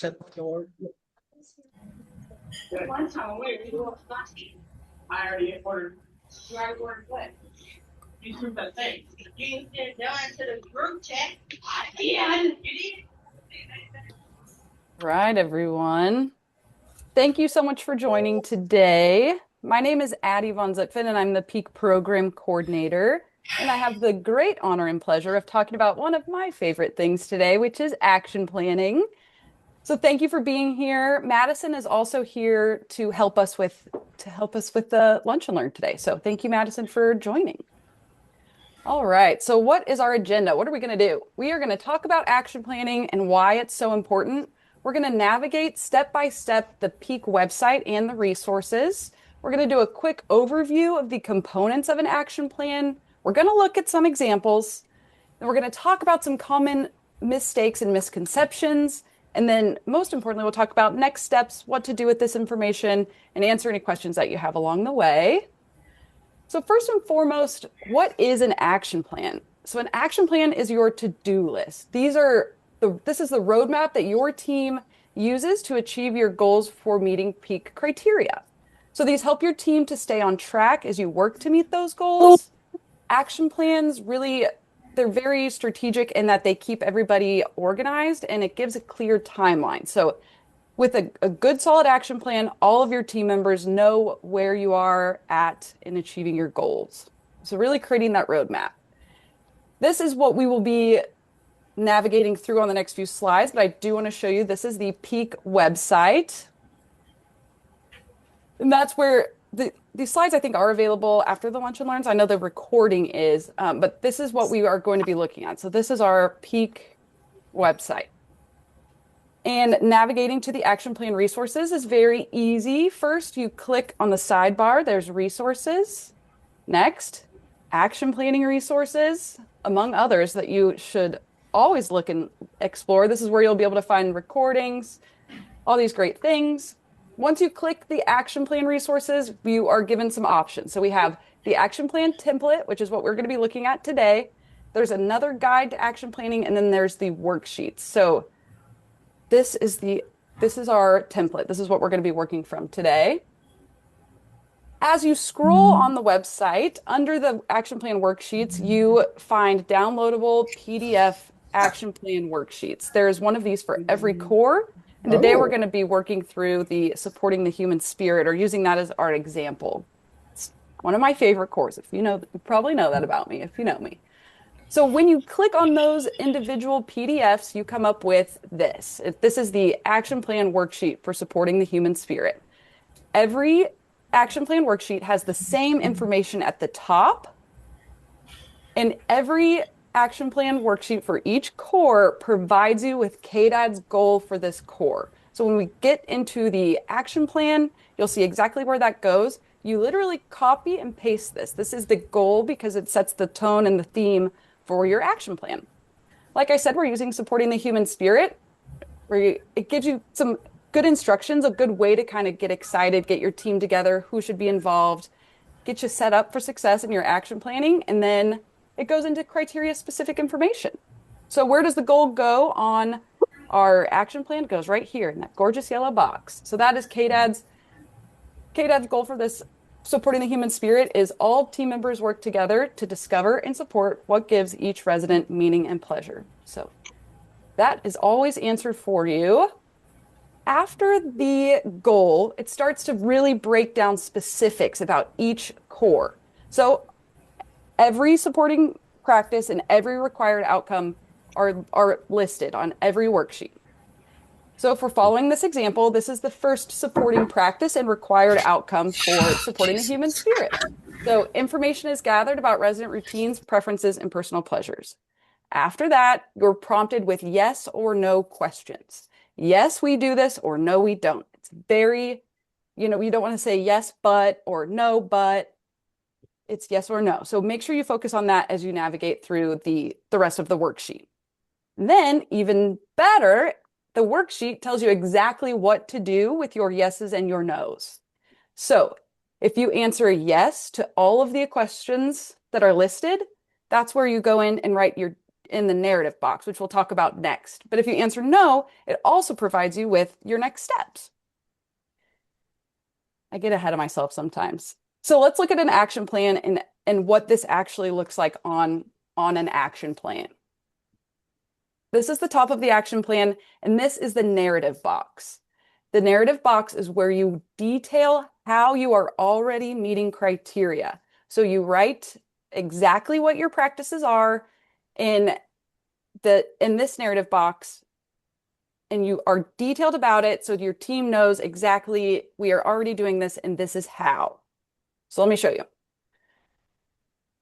One time I went to a party. I already ordered. I ordered what? You threw the thing. You sent down to the group chat. I did. You did. Right, everyone. Thank you so much for joining today. My name is Addie VanZutphen, and I'm the Peak Program Coordinator. And I have the great honor and pleasure of talking about one of my favorite things today, which is action planning. So thank you for being here. Madison is also here to help us with the lunch and learn today. So thank you, Madison, for joining. All right. So what is our agenda? What are we going to do? We are going to talk about action planning and why it's so important. We're going to navigate step by step the Peak website and the resources. We're going to do a quick overview of the components of an action plan. We're going to look at some examples, and we're going to talk about some common mistakes and misconceptions. And then most importantly, we'll talk about next steps, what to do with this information, and answer any questions that you have along the way. So first and foremost, what is an action plan? So an action plan is your to-do list. This is the roadmap that your team uses to achieve your goals for meeting peak criteria. So these help your team to stay on track as you work to meet those goals. Action plans really, they're very strategic in that they keep everybody organized and it gives a clear timeline. So with a good solid action plan, all of your team members know where you are at in achieving your goals. So really creating that roadmap. This is what we will be navigating through on the next few slides, but I do want to show you, this is the Peak website. And that's where these slides I think are available after the lunch and learns. I know the recording is, but this is what we are going to be looking at. So this is our Peak website. And navigating to the action plan resources is very easy. First, you click on the sidebar, there's resources. Next, action planning resources, among others that you should always look and explore. This is where you'll be able to find recordings, all these great things. Once you click the action plan resources, you are given some options. So we have the action plan template, which is what we're going to be looking at today. There's another guide to action planning, and then there's the worksheets. So this is our template. This is what we're going to be working from today. As you scroll on the website, under the action plan worksheets, you find downloadable PDF action plan worksheets. There's one of these for every core. And today we're going to be working through the supporting the human spirit, or using that as our example. It's one of my favorite cores. If you know, you probably know that about me if you know me. So when you click on those individual PDFs, you come up with this. This is the action plan worksheet for supporting the human spirit. Every action plan worksheet has the same information at the top, and every action plan worksheet for each core provides you with KDAD's goal for this core. So when we get into the action plan, you'll see exactly where that goes. You literally copy and paste this. This is the goal because it sets the tone and the theme for your action plan. Like I said, we're using supporting the human spirit, where it gives you some good instructions, a good way to kind of get excited, get your team together, who should be involved, get you set up for success in your action planning, and then it goes into criteria specific information. So where does the goal go on our action plan? It goes right here in that gorgeous yellow box. So that is KDAD's goal for this supporting the human spirit is all team members work together to discover and support what gives each resident meaning and pleasure. So that is always answered for you. After the goal, it starts to really break down specifics about each core. So every supporting practice and every required outcome are listed on every worksheet. So if we're following this example, this is the first supporting practice and required outcome for supporting the human spirit. So information is gathered about resident routines, preferences, and personal pleasures. After that, you're prompted with yes or no questions. Yes, we do this, or no, we don't. It's very, you don't want to say yes, but, or no, but. It's yes or no. So make sure you focus on that as you navigate through the rest of the worksheet. And then even better, the worksheet tells you exactly what to do with your yeses and your nos. So if you answer yes to all of the questions that are listed, that's where you go in and write in the narrative box, which we'll talk about next. But if you answer no, it also provides you with your next steps. I get ahead of myself sometimes. So let's look at an action plan and what this actually looks like on an action plan. This is the top of the action plan, and this is the narrative box. The narrative box is where you detail how you are already meeting criteria. So you write exactly what your practices are in this narrative box, and you are detailed about it so your team knows exactly we are already doing this and this is how. So let me show you.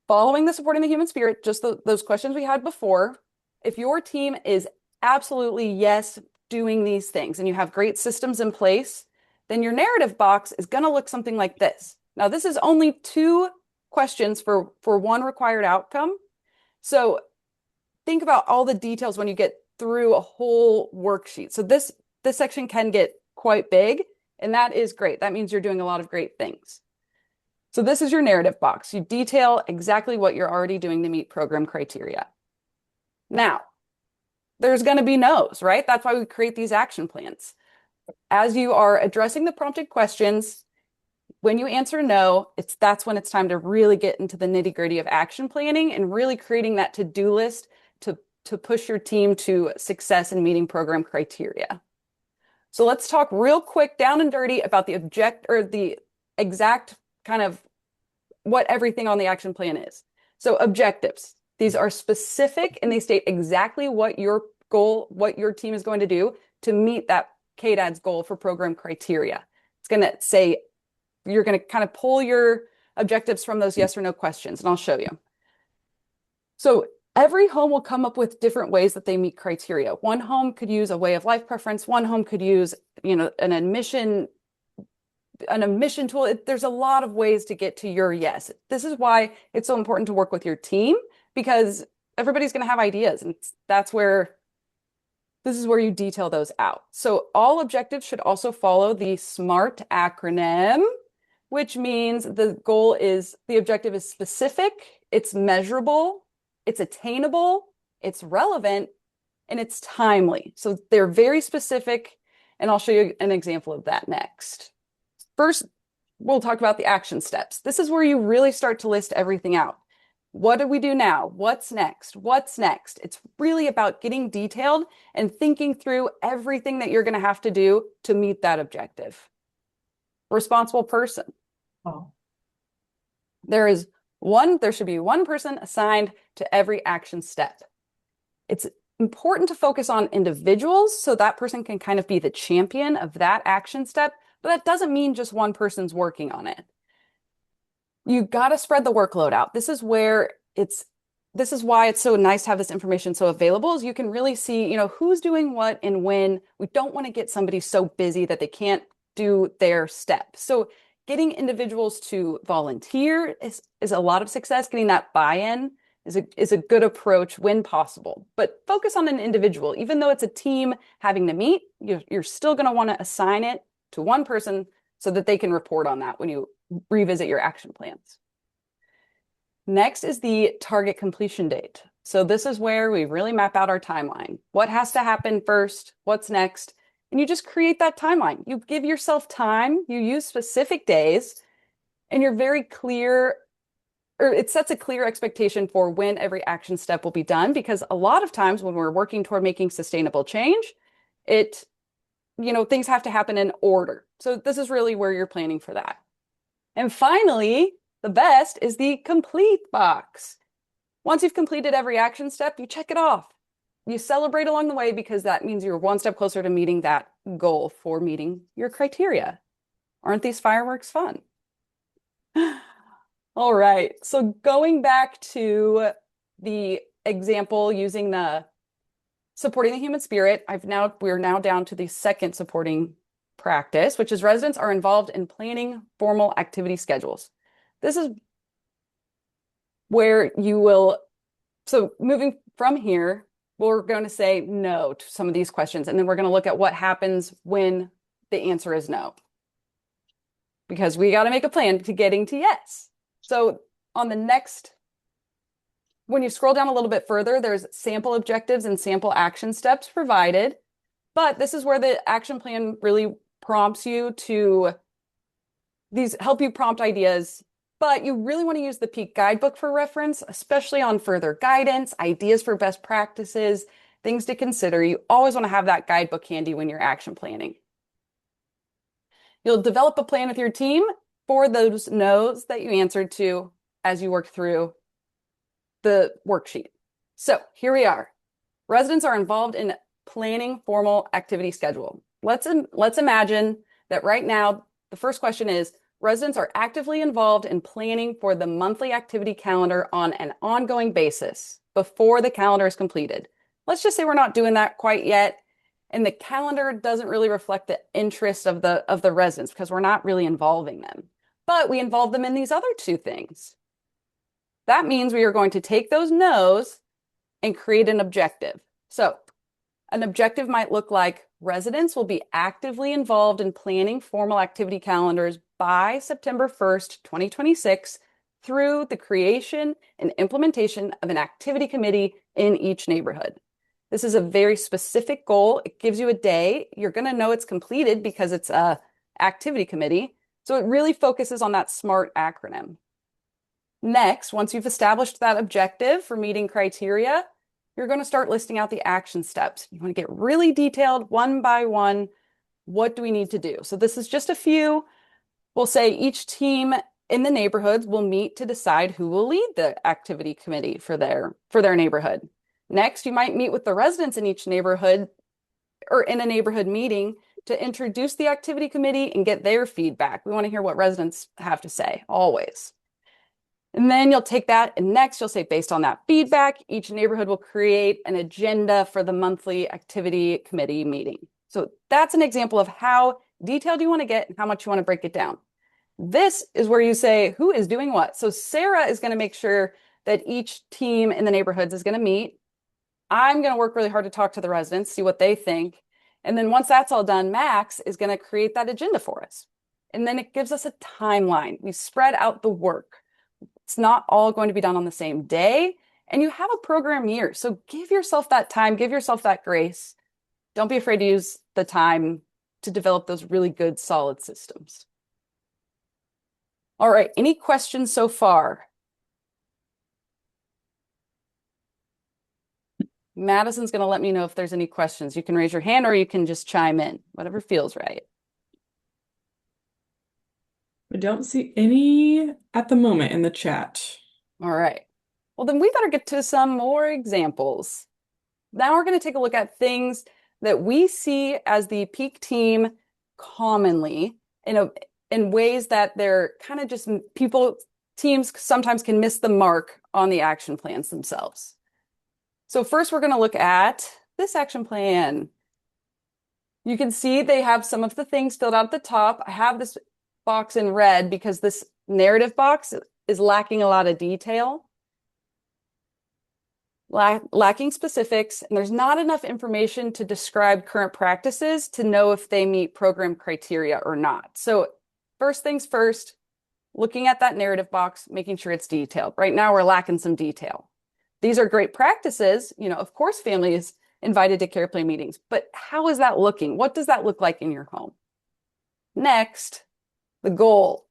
Following the supporting the human spirit, just those questions we had before, if your team is absolutely yes doing these things and you have great systems in place, then your narrative box is going to look something like this. Now, this is only 2 questions for one required outcome. So think about all the details when you get through a whole worksheet. So this section can get quite big, and that is great. That means you're doing a lot of great things. So this is your narrative box. You detail exactly what you're already doing to meet program criteria. Now, there's going to be no's, right? That's why we create these action plans. As you are addressing the prompted questions, when you answer no, that's when it's time to really get into the nitty-gritty of action planning and really creating that to-do list to push your team to success in meeting program criteria. So let's talk real quick down and dirty about the exact kind of what everything on the action plan is. So objectives. These are specific and they state exactly what your goal, what your team is going to do to meet that KDAD's goal for program criteria. It's going to say, you're going to kind of pull your objectives from those yes or no questions, and I'll show you. So every home will come up with different ways that they meet criteria. One home could use a way of life preference. One home could use, an admission tool. There's a lot of ways to get to your yes. This is why it's so important to work with your team, because everybody's going to have ideas, and this is where you detail those out. So all objectives should also follow the SMART acronym, which means the objective is specific, it's measurable, it's attainable, it's relevant, and it's timely. So they're very specific, and I'll show you an example of that next. First, we'll talk about the action steps. This is where you really start to list everything out. What do we do now? What's next? What's next? It's really about getting detailed and thinking through everything that you're going to have to do to meet that objective. Responsible person. Oh. There should be one person assigned to every action step. It's important to focus on individuals so that person can kind of be the champion of that action step, but that doesn't mean just one person's working on it. You got to spread the workload out. This is why it's so nice to have this information so available, is you can really see, who's doing what and when. We don't want to get somebody so busy that they can't do their step. So getting individuals to volunteer is a lot of success. Getting that buy-in is a good approach when possible, but focus on an individual. Even though it's a team having to meet, you're still going to want to assign it to one person so that they can report on that when you revisit your action plans. Next is the target completion date. So this is where we really map out our timeline. What has to happen first? What's next? And you just create that timeline. You give yourself time, you use specific days, and you're very clear, or it sets a clear expectation for when every action step will be done, because a lot of times when we're working toward making sustainable change, things have to happen in order. So this is really where you're planning for that. And finally, the best is the complete box. Once you've completed every action step, you check it off. You celebrate along the way, because that means you're one step closer to meeting that goal for meeting your criteria. Aren't these fireworks fun? All right, so going back to the example using the supporting the human spirit, we're now down to the second supporting practice, which is residents are involved in planning formal activity schedules. This is where so moving from here, we're going to say no to some of these questions, and then we're going to look at what happens when the answer is no, because we got to make a plan to getting to yes. So on the next When you scroll down a little bit further, there's sample objectives and sample action steps provided. But this is where the action plan really prompts you to help you prompt ideas. But you really want to use the Peak Guidebook for reference, especially on further guidance, ideas for best practices, things to consider. You always want to have that guidebook handy when you're action planning. You'll develop a plan with your team for those no's that you answered to as you work through the worksheet. So here we are. Residents are involved in planning formal activity schedule. Let's imagine that right now, the first question is, residents are actively involved in planning for the monthly activity calendar on an ongoing basis before the calendar is completed. Let's just say we're not doing that quite yet, and the calendar doesn't really reflect the interest of the residents because we're not really involving them. But we involve them in these other two things. That means we are going to take those no's and create an objective. So an objective might look like residents will be actively involved in planning formal activity calendars by September 1st, 2026 through the creation and implementation of an activity committee in each neighborhood. This is a very specific goal. It gives you a day. You're going to know it's completed because it's an activity committee. So it really focuses on that SMART acronym. Next, once you've established that objective for meeting criteria, you're going to start listing out the action steps. You want to get really detailed one by one. What do we need to do? So this is just a few. We'll say each team in the neighborhoods will meet to decide who will lead the activity committee for their neighborhood. Next, you might meet with the residents in each neighborhood or in a neighborhood meeting to introduce the activity committee and get their feedback. We want to hear what residents have to say, always. And then you'll take that, and next you'll say, based on that feedback, each neighborhood will create an agenda for the monthly activity committee meeting. So that's an example of how detailed you want to get and how much you want to break it down. This is where you say, who is doing what? So Sarah is going to make sure that each team in the neighborhoods is going to meet. I'm going to work really hard to talk to the residents, see what they think. And then once that's all done, Max is going to create that agenda for us. And then it gives us a timeline. We spread out the work. It's not all going to be done on the same day. And you have a program year. So give yourself that time, give yourself that grace. Don't be afraid to use the time to develop those really good, solid systems. All right, any questions so far? Madison's going to let me know if there's any questions. You can raise your hand or you can just chime in, whatever feels right. I don't see any at the moment in the chat. All right. Well, then we better get to some more examples. Now we're going to take a look at things that we see as the peak team commonly in ways that they're kind of just teams sometimes can miss the mark on the action plans themselves. So first we're going to look at this action plan. You can see they have some of the things filled out at the top. I have this box in red because this narrative box is lacking a lot of detail, lacking specifics, and there's not enough information to describe current practices to know if they meet program criteria or not. So first things first, looking at that narrative box, making sure it's detailed. Right now we're lacking some detail. These are great practices. You know, of course, family is invited to care plan meetings, but how is that looking? What does that look like in your home? Next, the goal.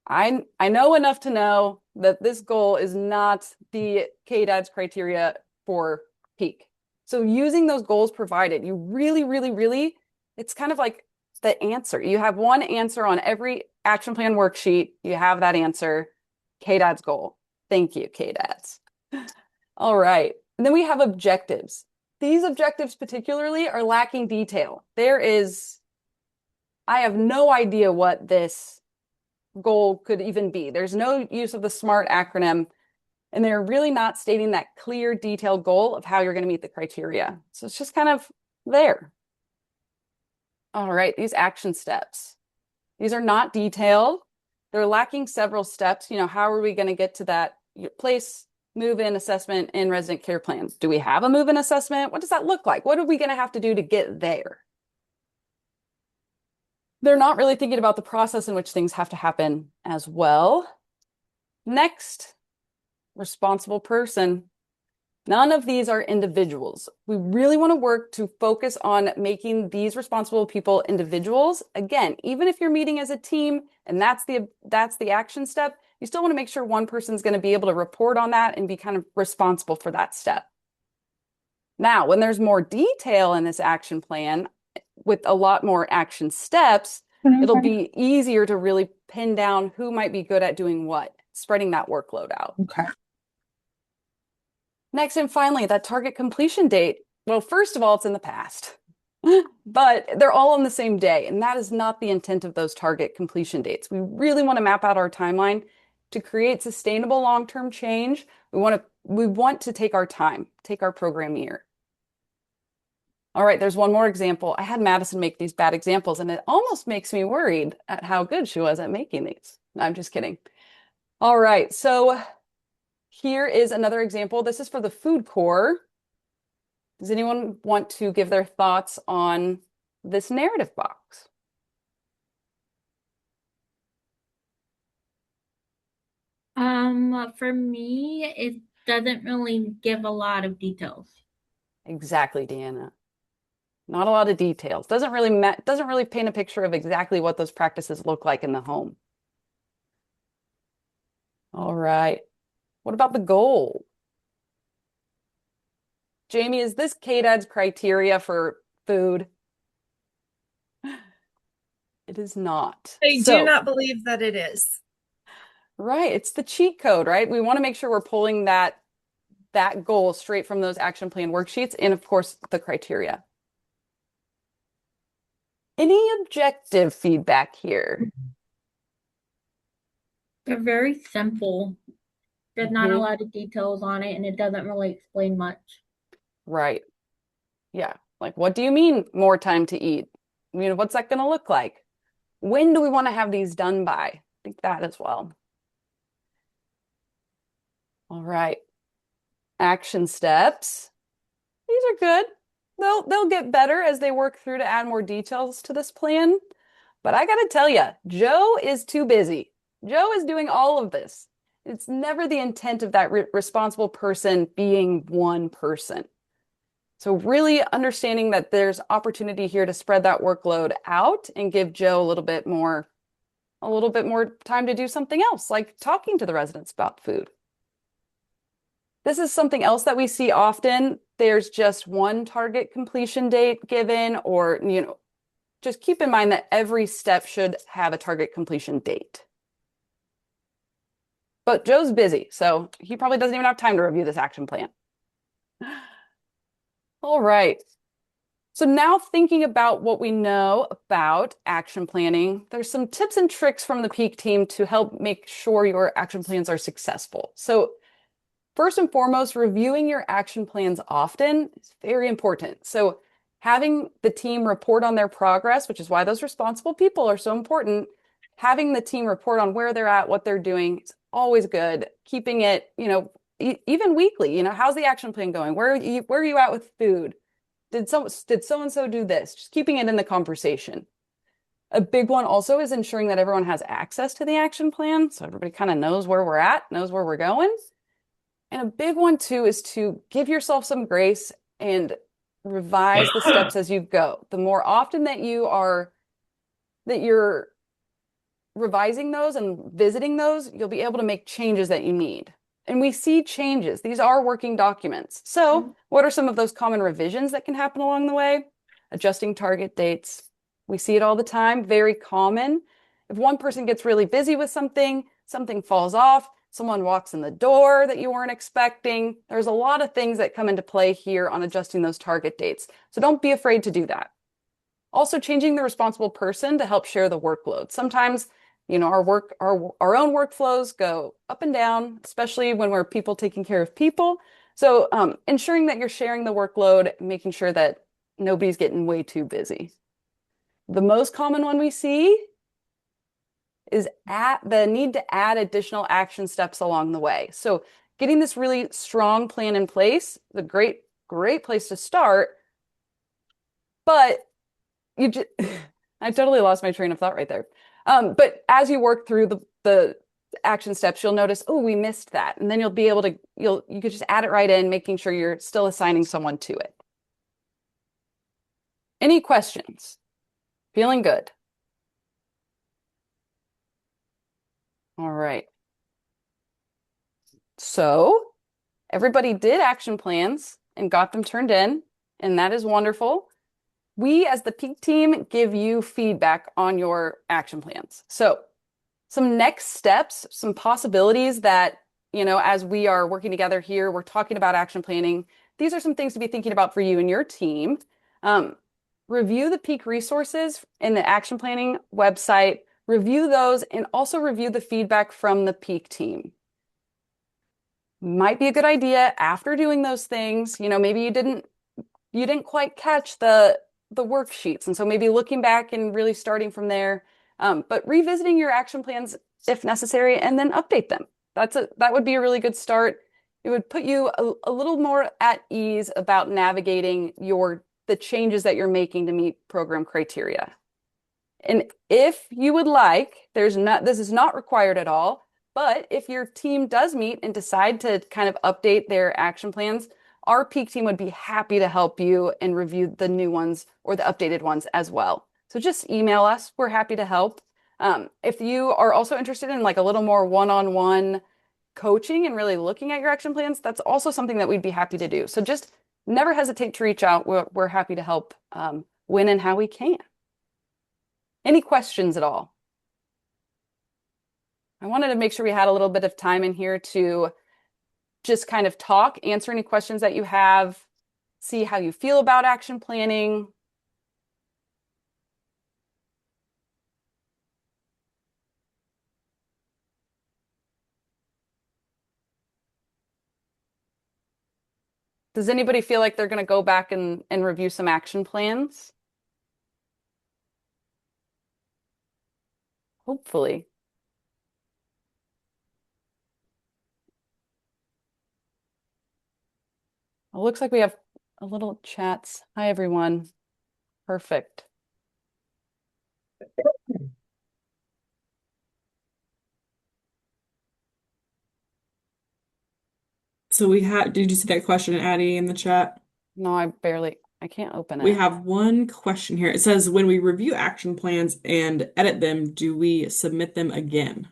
I know enough to know that this goal is not the KDAD's criteria for peak. So using those goals provided, you really, it's kind of like the answer. You have one answer on every action plan worksheet. You have that answer, KDAD's goal. Thank you, KDAD's. All right. And then we have objectives. These objectives particularly are lacking detail. I have no idea what this goal could even be. There's no use of the SMART acronym, and they're really not stating that clear, detailed goal of how you're going to meet the criteria. So it's just kind of there. All right, these action steps. These are not detailed. They're lacking several steps. You know, how are we going to get to that place, move-in assessment, and resident care plans? Do we have a move-in assessment? What does that look like? What are we going to have to do to get there? They're not really thinking about the process in which things have to happen as well. Next, responsible person. None of these are individuals. We really want to work to focus on making these responsible people individuals. Again, even if you're meeting as a team and that's the action step, you still want to make sure one person's going to be able to report on that and be kind of responsible for that step. Now, when there's more detail in this action plan with a lot more action steps, it'll be easier to really pin down who might be good at doing what, spreading that workload out. Okay. Next and finally, that target completion date. Well, first of all, it's in the past, but they're all on the same day. And that is not the intent of those target completion dates. We really want to map out our timeline to create sustainable long-term change. We want to take our time, take our program year. All right, there's one more example. I had Madison make these bad examples, and it almost makes me worried at how good she was at making these. I'm just kidding. All right, so here is another example. This is for the food core. Does anyone want to give their thoughts on this narrative box? For me, it doesn't really give a lot of details. Exactly, Deanna. Not a lot of details. Doesn't really paint a picture of exactly what those practices look like in the home. All right. What about the goal? Jamie, is this KDAD's criteria for food? It is not. I do not believe that it is. Right. It's the cheat code, right? We want to make sure we're pulling that goal straight from those action plan worksheets and, of course, the criteria. Any objective feedback here? They're very simple. There's not a lot of details on it, and it doesn't really explain much. Right. Yeah. Like, what do you mean more time to eat? What's that going to look like? When do we want to have these done by? I think that as well. All right. Action steps. These are good. They'll get better as they work through to add more details to this plan. But I got to tell you, Joe is too busy. Joe is doing all of this. It's never the intent of that responsible person being one person. So really understanding that there's opportunity here to spread that workload out and give Joe a little bit more time to do something else, like talking to the residents about food. This is something else that we see often. There's just one target completion date given, or, just keep in mind that every step should have a target completion date. But Joe's busy, so he probably doesn't even have time to review this action plan. All right. So now thinking about what we know about action planning, there's some tips and tricks from the Peak team to help make sure your action plans are successful. So first and foremost, reviewing your action plans often is very important. So having the team report on their progress, which is why those responsible people are so important, having the team report on where they're at, what they're doing, is always good. Keeping it, even weekly, how's the action plan going? Where are you at with food? Did so-and-so do this? Just keeping it in the conversation. A big one also is ensuring that everyone has access to the action plan, so everybody kind of knows where we're at, knows where we're going. And a big one too is to give yourself some grace and revise the steps as you go. The more often that you're revising those and visiting those, you'll be able to make changes that you need. And we see changes. These are working documents. So what are some of those common revisions that can happen along the way? Adjusting target dates. We see it all the time, very common. If one person gets really busy with something falls off, someone walks in the door that you weren't expecting. There's a lot of things that come into play here on adjusting those target dates. So don't be afraid to do that. Also changing the responsible person to help share the workload. Sometimes, our own workflows go up and down, especially when we're people taking care of people. So ensuring that you're sharing the workload, making sure that nobody's getting way too busy. The most common one we see is the need to add additional action steps along the way. So getting this really strong plan in place is a great place to start. But I totally lost my train of thought right there. But as you work through the action steps, you'll notice, oh, we missed that. And then you'll be able to, you could just add it right in, making sure you're still assigning someone to it. Any questions? Feeling good? All right. So everybody did action plans and got them turned in, and that is wonderful. We, as the Peak team, give you feedback on your action plans. So some next steps, some possibilities that, as we are working together here, we're talking about action planning. These are some things to be thinking about for you and your team. Review the Peak resources in the action planning website, review those, and also review the feedback from the Peak team. Might be a good idea after doing those things, maybe you didn't quite catch the worksheets. And so maybe looking back and really starting from there, but revisiting your action plans if necessary, and then update them. That would be a really good start. It would put you a little more at ease about navigating the changes that you're making to meet program criteria. And if you would like, this is not required at all, but if your team does meet and decide to kind of update their action plans, our Peak team would be happy to help you and review the new ones or the updated ones as well. So just email us. We're happy to help. If you are also interested in like a little more one-on-one coaching and really looking at your action plans, that's also something that we'd be happy to do. So just never hesitate to reach out. We're happy to help when and how we can. Any questions at all? I wanted to make sure we had a little bit of time in here to just kind of talk, answer any questions that you have, see how you feel about action planning. Does anybody feel like they're going to go back and review some action plans? Hopefully. It looks like we have a little chats. Hi, everyone. Perfect. So did you see that question, Addie, in the chat? No, I can't open We it. have one question here. It says, when we review action plans and edit them, do we submit them again?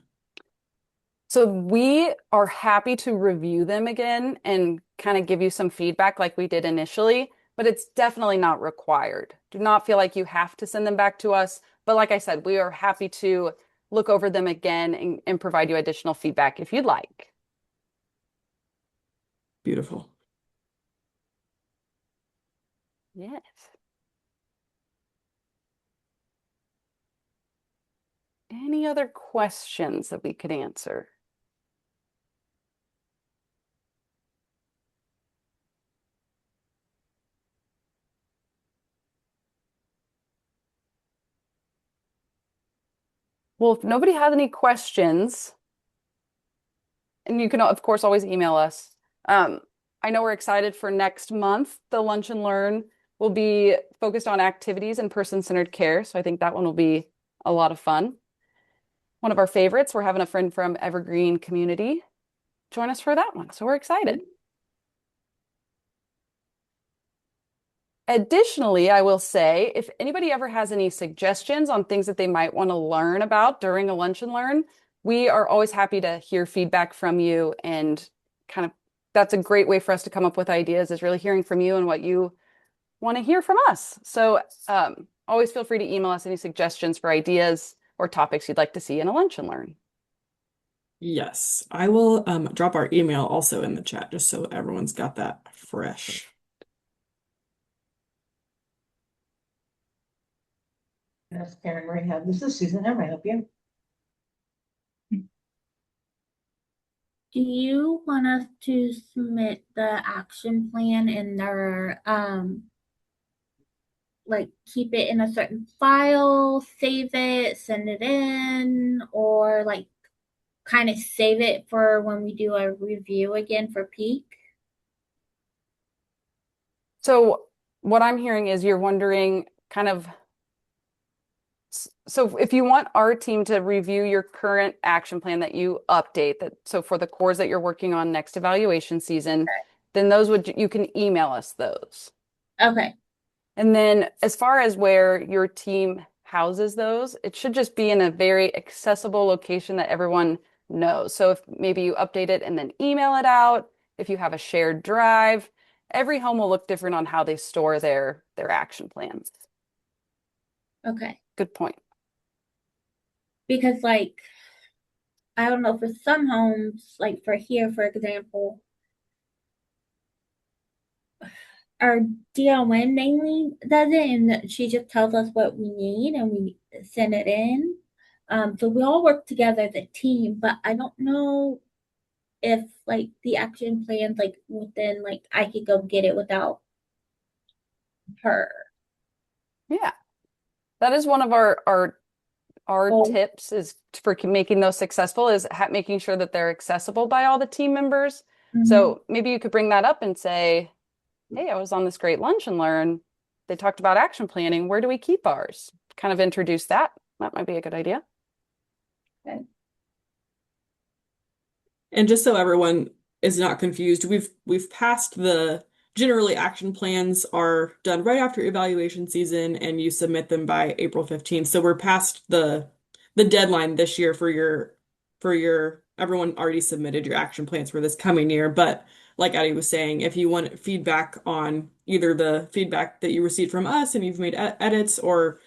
So we are happy to review them again and kind of give you some feedback like we did initially, but it's definitely not required. Do not feel like you have to send them back to us. But like I said, we are happy to look over them again and provide you additional feedback if you'd like. Beautiful. Yes. Any other questions that we could answer? Well, if nobody has any questions, and you can, of course, always email us. I know we're excited for next month. The Lunch and Learn will be focused on activities and person-centered care. So I think that one will be a lot of fun. One of our favorites, we're having a friend from Evergreen Community join us for that one. So we're excited. Additionally, I will say, if anybody ever has any suggestions on things that they might want to learn about during a Lunch and Learn, we are always happy to hear feedback from you, and kind of that's a great way for us to come up with ideas, is really hearing from you and what you want to hear from us. So always feel free to email us any suggestions for ideas or topics you'd like to see in a Lunch and Learn. Yes, I will drop our email also in the chat just so everyone's got that fresh. That's Karen Rehab. This is Susan. How may I help you? Do you want us to submit the action plan in their, like keep it in a certain file, save it, send it in, or like kind of save it for when we do a review again for Peak? So what I'm hearing is you're wondering kind of, So if you want our team to review your current action plan that you update that, so for the cores that you're working on next evaluation season, then you can email us those. Okay. And then as far as where your team houses those, it should just be in a very accessible location that everyone knows. So if maybe you update it and then email it out, if you have a shared drive, every home will look different on how they store their action plans. Okay. Good point. Because like, I don't know, for some homes, like for here, for example, our DON mainly does it, and she just tells us what we need and we send it in. So we all work together as a team, but I don't know if like the action plans like within like I could go get it without her. Yeah. That is one of our Oh. tips is for making those successful is making sure that they're accessible by all the team members. Mhm. So maybe you could bring that up and say, hey, I was on this great lunch and learn. They talked about action planning. Where do we keep ours? Kind of introduce that. That might be a good idea. Okay. And just so everyone is not confused, we've passed generally action plans are done right after evaluation season and you submit them by April 15th. So we're past the deadline this year for your everyone already submitted your action plans for this coming year. But like Addie was saying, if you want feedback on either the feedback that you received from us and you've made edits or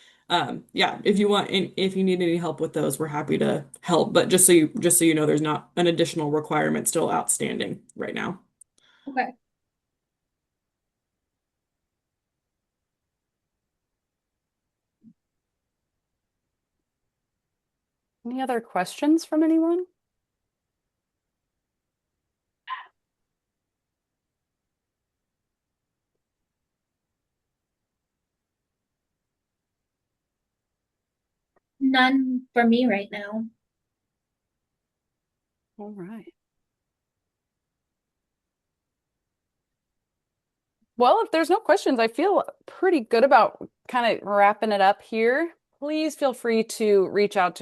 yeah, if you need any help with those, we're happy to help. But just so you know, there's not an additional requirement still outstanding right now. Okay. Any other questions from anyone? None for me right now. All right. Well, if there's no questions, I feel pretty good about kind of wrapping it up here. Please feel free to reach out to